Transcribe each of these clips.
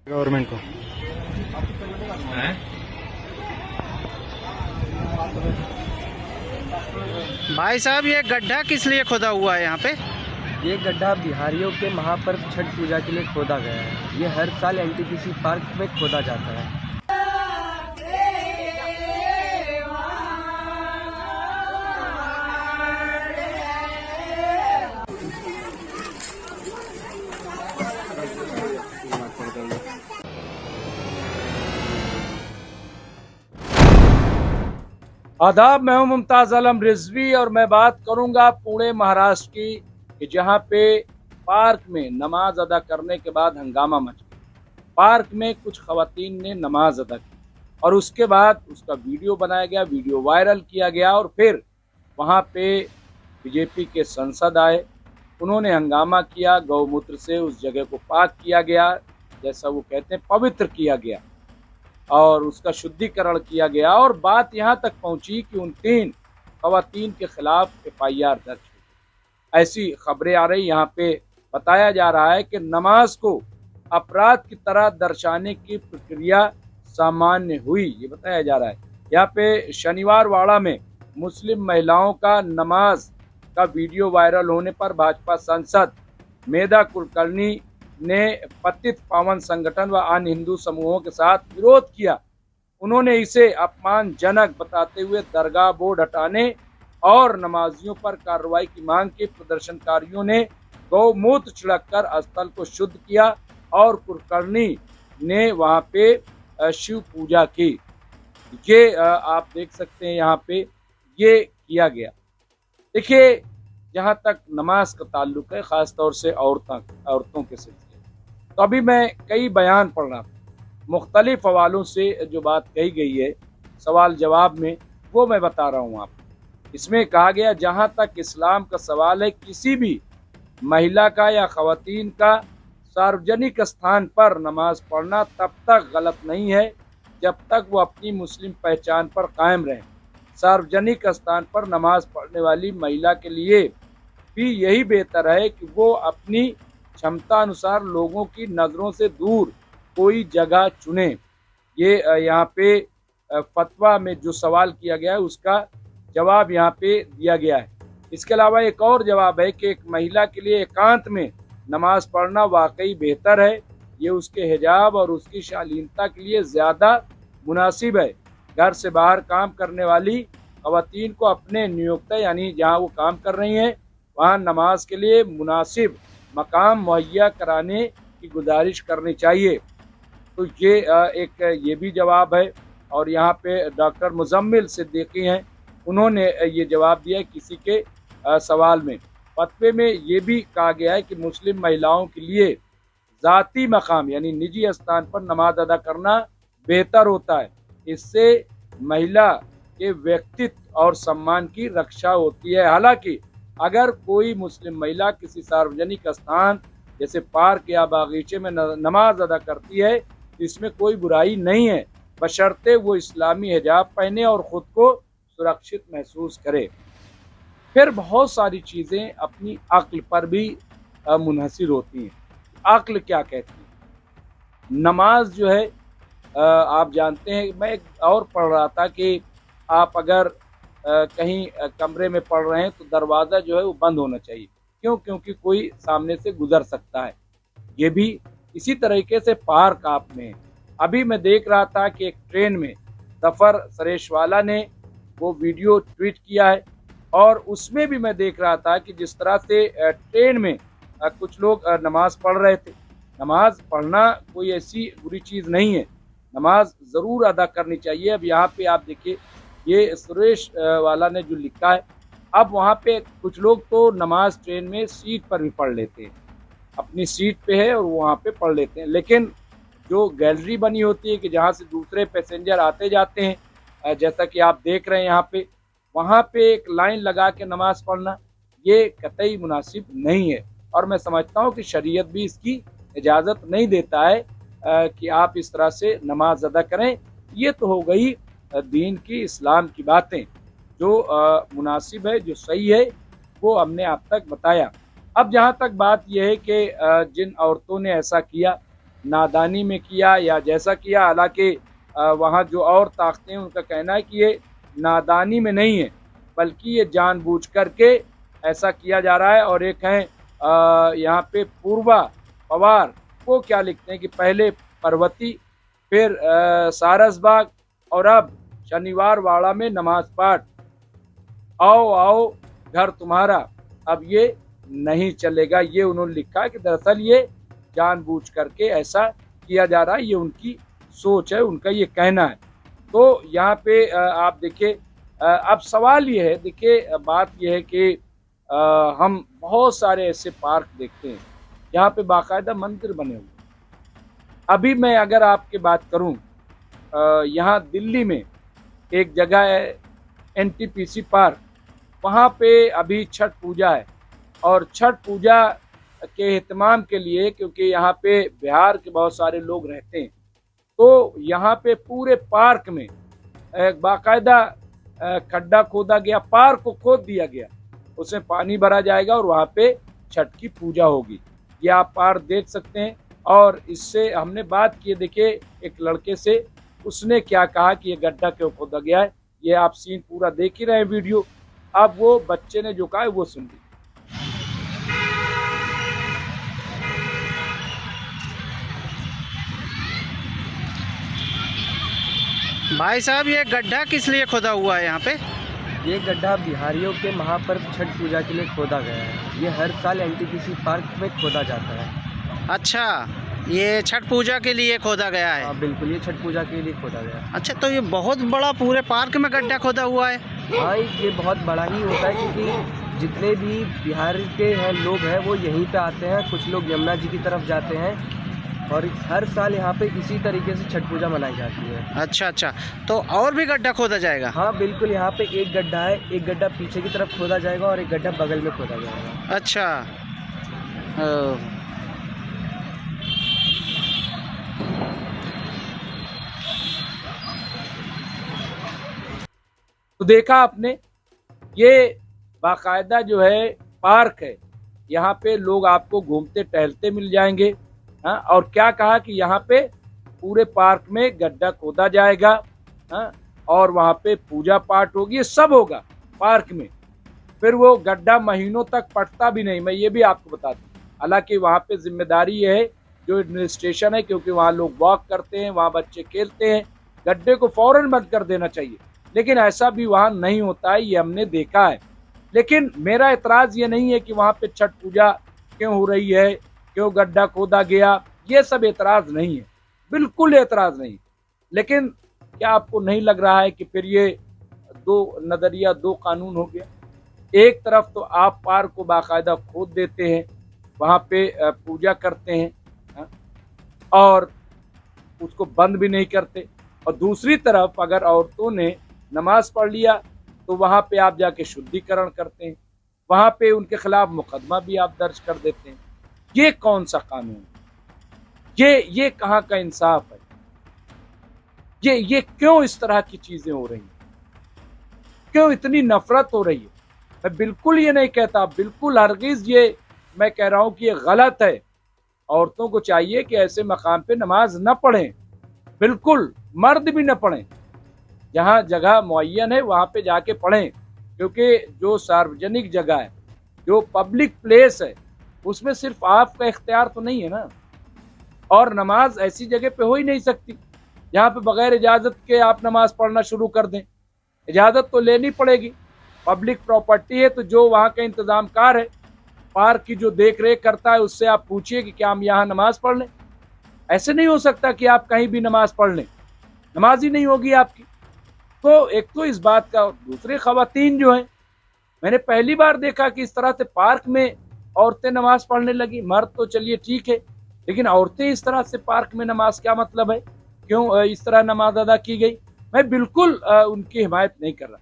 Government को। भाई साहब, ये गड्ढा किस लिए खोदा हुआ है यहाँ पे? ये गड्ढा बिहारियों के महापर्व छठ पूजा के लिए खोदा गया है। ये हर साल एनटीपीसी पार्क में खोदा जाता है। आदाब, मैं हूं मुमताज आलम रिजवी और मैं बात करूंगा पुणे महाराष्ट्र की कि जहां पे पार्क में नमाज अदा करने के बाद हंगामा मच गया। पार्क में कुछ खवातीन ने नमाज अदा की और उसके बाद उसका वीडियो बनाया गया, वीडियो वायरल किया गया और फिर वहां पे बीजेपी के सांसद आए, उन्होंने हंगामा किया। गौमूत्र से उस जगह को पाक किया गया, जैसा वो कहते हैं पवित्र किया गया और उसका शुद्धिकरण किया गया। और बात यहाँ तक पहुँची कि उन 3 खवातीन के खिलाफ FIR दर्ज हुई। ऐसी खबरें आ रही, यहाँ पे बताया जा रहा है कि नमाज को अपराध की तरह दर्शाने की प्रक्रिया सामान्य हुई, ये बताया जा रहा है। यहाँ पे शनिवार वाड़ा में मुस्लिम महिलाओं का नमाज का वीडियो वायरल होने पर भाजपा सांसद मेधा कुलकर्णी ने पतित पावन संगठन व अन्य हिंदू समूहों के साथ विरोध किया। उन्होंने इसे अपमानजनक बताते हुए दरगाह बोर्ड हटाने और नमाजियों पर कार्रवाई की मांग की। प्रदर्शनकारियों ने गौमूत्र छिड़ककर स्थल को शुद्ध किया और कुलकर्णी ने वहां पे शिव पूजा की। ये आप देख सकते हैं, यहाँ पे ये किया गया। देखिए, जहाँ तक नमाज का ताल्लुक है, ख़ास तौर से औरतों के सिलसिले, तो अभी मैं कई बयान पढ़ रहा था, मुख्तलिफ हवालों से जो बात कही गई है सवाल जवाब में, वो मैं बता रहा हूँ आपको। इसमें कहा गया, जहाँ तक इस्लाम का सवाल है, किसी भी महिला का या ख़वातीन का सार्वजनिक स्थान पर नमाज पढ़ना तब तक गलत नहीं है जब तक वो अपनी मुस्लिम पहचान पर कायम रहे। सार्वजनिक स्थान पर नमाज पढ़ने वाली महिला के लिए भी यही बेहतर है कि वो अपनी क्षमता अनुसार लोगों की नज़रों से दूर कोई जगह चुने। ये यहाँ पे फतवा में जो सवाल किया गया है उसका जवाब यहाँ पे दिया गया है। इसके अलावा एक और जवाब है कि एक महिला के लिए एकांत में नमाज पढ़ना वाकई बेहतर है। ये उसके हिजाब और उसकी शालीनता के लिए ज़्यादा मुनासिब है। घर से बाहर काम करने वाली खवातीन को अपने नियोक्ता यानी जहाँ वो काम कर रही हैं वहाँ नमाज के लिए मुनासिब मकाम मुहैया कराने की गुजारिश करनी चाहिए। तो ये भी जवाब है। और यहाँ पे डॉक्टर मुजम्मिल सिद्दीकी हैं, उन्होंने ये जवाब दिया है किसी के सवाल में। फतवे में ये भी कहा गया है कि मुस्लिम महिलाओं के लिए ज़ाती मकाम यानी निजी स्थान पर नमाज अदा करना बेहतर होता है। इससे महिला के व्यक्तित्व और सम्मान की रक्षा होती है। हालांकि अगर कोई मुस्लिम महिला किसी सार्वजनिक स्थान जैसे पार्क या बागीचे में नमाज अदा करती है तो इसमें कोई बुराई नहीं है, बशर्ते वो इस्लामी हिजाब पहने और ख़ुद को सुरक्षित महसूस करे। फिर बहुत सारी चीज़ें अपनी अक्ल पर भी मुनहसिर होती हैं। अक्ल क्या कहती है? नमाज जो है, आप जानते हैं, मैं एक और पढ़ रहा था कि आप अगर कहीं कमरे में पढ़ रहे हैं तो दरवाज़ा जो है वो बंद होना चाहिए। क्यों? क्योंकि कोई सामने से गुजर सकता है। ये भी इसी तरीके से पार्क आप में। अभी मैं देख रहा था कि एक ट्रेन में सफ़र सरेशवाला ने वो वीडियो ट्वीट किया है और उसमें भी मैं देख रहा था कि जिस तरह से ट्रेन में कुछ लोग नमाज पढ़ रहे थे। नमाज पढ़ना कोई ऐसी बुरी चीज़ नहीं है, नमाज ज़रूर अदा करनी चाहिए। अब यहाँ पे आप देखिए, ये सुरेश वाला ने जो लिखा है, अब वहाँ पे कुछ लोग तो नमाज ट्रेन में सीट पर भी पढ़ लेते हैं, अपनी सीट पे है और वहाँ पे पढ़ लेते हैं। लेकिन जो गैलरी बनी होती है कि जहाँ से दूसरे पैसेंजर आते जाते हैं, जैसा कि आप देख रहे हैं यहाँ पे, वहाँ पे एक लाइन लगा के नमाज पढ़ना ये कतई मुनासिब नहीं है। और मैं समझता हूँ कि शरीयत भी इसकी इजाज़त नहीं देता है कि आप इस तरह से नमाज अदा करें। ये तो हो गई दीन की, इस्लाम की बातें। जो मुनासिब है, जो सही है, वो हमने आप तक बताया। अब जहाँ तक बात यह है कि जिन औरतों ने ऐसा किया, नादानी में किया या जैसा किया। हालांकि वहाँ जो और ताकतें हैं उनका कहना है कि ये नादानी में नहीं है, बल्कि ये जानबूझ करके ऐसा किया जा रहा है। और एक है यहाँ पे पूर्वा पवार, वो क्या लिखते हैं कि पहले पर्वती, फिर सारसबाग और अब शनिवार वाड़ा में नमाज पाठ, आओ आओ घर तुम्हारा, अब ये नहीं चलेगा। ये उन्होंने लिखा है कि दरअसल ये जानबूझ करके ऐसा किया जा रहा है, ये उनकी सोच है, उनका ये कहना है। तो यहाँ पे आप देखिए, अब सवाल ये है, देखिए बात ये है कि हम बहुत सारे ऐसे पार्क देखते हैं यहाँ पे बाकायदा मंदिर बने हुए। अभी मैं अगर आपकी बात करूं, यहाँ दिल्ली में एक जगह है एनटीपीसी पार्क, वहाँ पे अभी छठ पूजा है। और छठ पूजा के एहतमाम के लिए, क्योंकि यहाँ पे बिहार के बहुत सारे लोग रहते हैं, तो यहाँ पे पूरे पार्क में एक बाकायदा खड्डा खोदा गया, पार्क को खोद दिया गया, उसमें पानी भरा जाएगा और वहाँ पे छठ की पूजा होगी। ये आप पार्क देख सकते हैं। और इससे हमने बात की, देखिए एक लड़के से, उसने क्या कहा कि ये गड्ढा क्यों खोदा गया है। ये आप सीन पूरा देख ही रहे हैं वीडियो। अब वो बच्चे ने जो कहा है वो सुन ली। भाई साहब, ये गड्ढा किस लिए खोदा हुआ है यहाँ पे? ये गड्ढा बिहारियों के महापर्व छठ पूजा के लिए खोदा गया है। ये हर साल एनटीपीसी पार्क में खोदा जाता है। अच्छा, ये छठ पूजा के लिए खोदा गया है? हाँ बिल्कुल, ये छठ पूजा के लिए खोदा गया है। अच्छा, तो ये बहुत बड़ा पूरे पार्क में गड्ढा खोदा हुआ है? हाँ, ये बहुत बड़ा ही होता है, क्योंकि जितने भी बिहार के हैं लोग हैं वो यहीं पे आते हैं। कुछ लोग यमुना जी की तरफ जाते हैं और हर साल यहाँ पे इसी तरीके से छठ पूजा मनाई जाती है। अच्छा अच्छा, तो और भी गड्ढा खोदा जाएगा? हाँ बिल्कुल, यहाँ पे एक गड्ढा है, एक गड्ढा पीछे की तरफ खोदा जाएगा और एक गड्ढा बगल में खोदा जाएगा। अच्छा। तो देखा आपने, ये बाकायदा जो है पार्क है, यहाँ पे लोग आपको घूमते टहलते मिल जाएंगे। हाँ, और क्या कहा कि यहाँ पे पूरे पार्क में गड्ढा खोदा जाएगा। हाँ, और वहाँ पे पूजा पाठ होगी, ये सब होगा पार्क में। फिर वो गड्ढा महीनों तक पटता भी नहीं, मैं ये भी आपको बता दूं। हालांकि वहाँ पे जिम्मेदारी है जो एडमिनिस्ट्रेशन है, क्योंकि वहाँ लोग वॉक करते हैं, वहाँ बच्चे खेलते हैं, गड्ढे को फौरन बंद कर देना चाहिए। लेकिन ऐसा भी वहाँ नहीं होता है, ये हमने देखा है। लेकिन मेरा एतराज़ ये नहीं है कि वहाँ पे छठ पूजा क्यों हो रही है, क्यों गड्ढा खोदा गया, ये सब एतराज़ नहीं है, बिल्कुल एतराज़ नहीं। लेकिन क्या आपको नहीं लग रहा है कि फिर ये दो नज़रिया, दो कानून हो गया? एक तरफ तो आप पार्क को बाकायदा खोद देते हैं, वहाँ पे पूजा करते हैं और उसको बंद भी नहीं करते, और दूसरी तरफ अगर औरतों ने नमाज पढ़ लिया तो वहाँ पे आप जाके शुद्धिकरण करते हैं, वहाँ पे उनके खिलाफ मुकदमा भी आप दर्ज कर देते हैं। ये कौन सा कानून? ये कहाँ का इंसाफ है? ये क्यों इस तरह की चीजें हो रही हैं? क्यों इतनी नफरत हो रही है? मैं बिल्कुल ये नहीं कहता, बिल्कुल हरगिज ये मैं कह रहा हूँ कि ये गलत है। औरतों को चाहिए कि ऐसे मकाम पे नमाज न पढ़ें, बिल्कुल, मर्द भी न पढ़ें। जहाँ जगह मुअय्यन है वहाँ पे जाके पढ़ें, क्योंकि जो सार्वजनिक जगह है, जो पब्लिक प्लेस है, उसमें सिर्फ आपका इख्तियार तो नहीं है ना। और नमाज ऐसी जगह पे हो ही नहीं सकती जहाँ पे बगैर इजाज़त के आप नमाज पढ़ना शुरू कर दें। इजाज़त तो लेनी पड़ेगी, पब्लिक प्रॉपर्टी है, तो जो वहाँ का इंतज़ामकार है, पार्क की जो देख रेख करता है, उससे आप पूछिए कि क्या हम यहाँ नमाज पढ़ लें। ऐसे नहीं हो सकता कि आप कहीं भी नमाज पढ़ लें, नमाज ही नहीं होगी आपकी। तो एक तो इस बात का, दूसरे ख़वातीन जो हैं, मैंने पहली बार देखा कि इस तरह से पार्क में औरतें नमाज पढ़ने लगी। मर्द तो चलिए ठीक है, लेकिन औरतें इस तरह से पार्क में नमाज, क्या मतलब है? क्यों इस तरह नमाज अदा की गई? मैं बिल्कुल उनकी हिमायत नहीं कर रहा,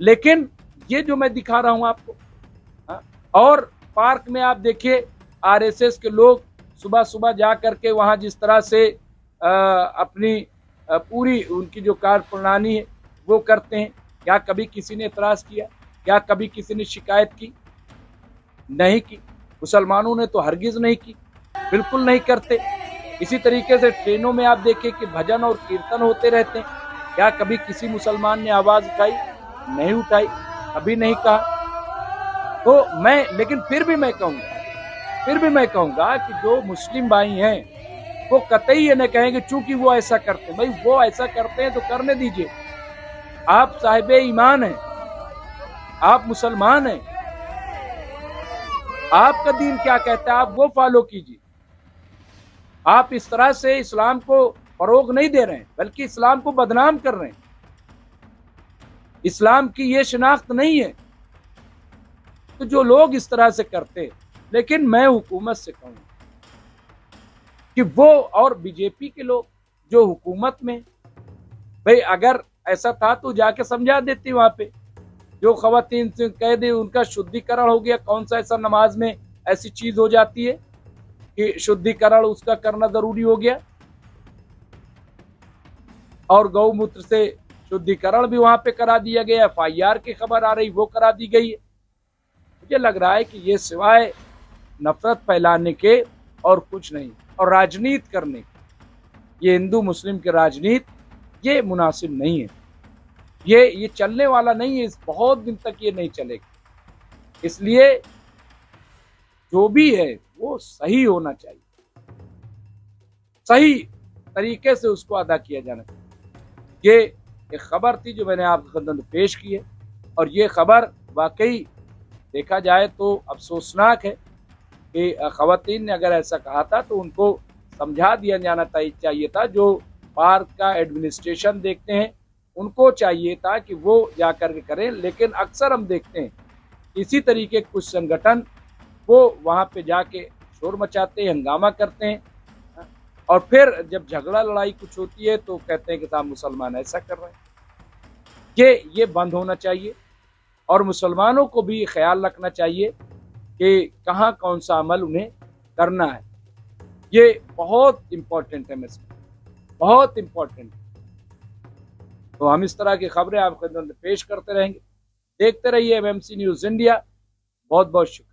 लेकिन ये जो मैं दिखा रहा हूँ आपको। और पार्क में आप देखिए आरएसएस के लोग सुबह सुबह जा करके वहाँ जिस तरह से अपनी पूरी उनकी जो कार्यप्रणाली है वो करते हैं। क्या कभी किसी ने एतराज़ किया? क्या कभी किसी ने शिकायत की? नहीं की। मुसलमानों ने तो हरगिज़ नहीं की, बिल्कुल नहीं करते। इसी तरीके से ट्रेनों में आप देखें कि भजन और कीर्तन होते रहते हैं। क्या कभी किसी मुसलमान ने आवाज उठाई? नहीं उठाई, कभी नहीं कहा। तो मैं लेकिन फिर भी मैं कहूंगा कि जो मुस्लिम भाई हैं वो कतई ये न कहेंगे चूंकि वो ऐसा करते हैं। भाई वो ऐसा करते हैं तो करने दीजिए। आप साहिबे ईमान हैं, आप मुसलमान हैं, आपका दीन क्या कहता है आप वो फॉलो कीजिए। आप इस तरह से इस्लाम को फरोग नहीं दे रहे हैं बल्कि इस्लाम को बदनाम कर रहे हैं। इस्लाम की ये शिनाख्त नहीं है। तो जो लोग इस तरह से करते हैं, लेकिन मैं हुकूमत से कहूंगा कि वो और बीजेपी के लोग जो हुकूमत में, भाई अगर ऐसा था तो जाके समझा देती वहां पे। जो खवातीन से कह दे उनका शुद्धिकरण हो गया, कौन सा ऐसा नमाज में ऐसी चीज हो जाती है कि शुद्धिकरण उसका करना जरूरी हो गया। और गौमूत्र से शुद्धिकरण भी वहां पे करा दिया गया। FIR की खबर आ रही वो करा दी गई है। मुझे लग रहा है कि ये सिवाय नफरत फैलाने के और कुछ नहीं, और राजनीति करने की, ये हिंदू मुस्लिम की राजनीति ये मुनासिब नहीं है। ये चलने वाला नहीं है। इस बहुत दिन तक ये नहीं चलेगा। इसलिए जो भी है वो सही होना चाहिए, सही तरीके से उसको अदा किया जाना चाहिए। ये एक खबर थी जो मैंने आपके खिदमत में पेश की है, और ये खबर वाकई देखा जाए तो अफसोसनाक है कि खवातीन ने अगर ऐसा कहा था तो उनको समझा दिया जाना चाहिए था। जो पार्क का एडमिनिस्ट्रेशन देखते हैं उनको चाहिए था कि वो जाकर के करें। लेकिन अक्सर हम देखते हैं इसी तरीके कुछ संगठन वो वहाँ पे जाके शोर मचाते हैं, हंगामा करते हैं, और फिर जब झगड़ा लड़ाई कुछ होती है तो कहते हैं कि साहब मुसलमान ऐसा कर रहे हैं। ये बंद होना चाहिए, और मुसलमानों को भी ख्याल रखना चाहिए कि कहाँ कौन सा अमल उन्हें करना है। ये बहुत इम्पोर्टेंट है, बहुत इम्पोर्टेंट। तो हम इस तरह की खबरें आपके खिदमत में पेश करते रहेंगे। देखते रहिए MMC न्यूज़ इंडिया। बहुत बहुत शुक्रिया।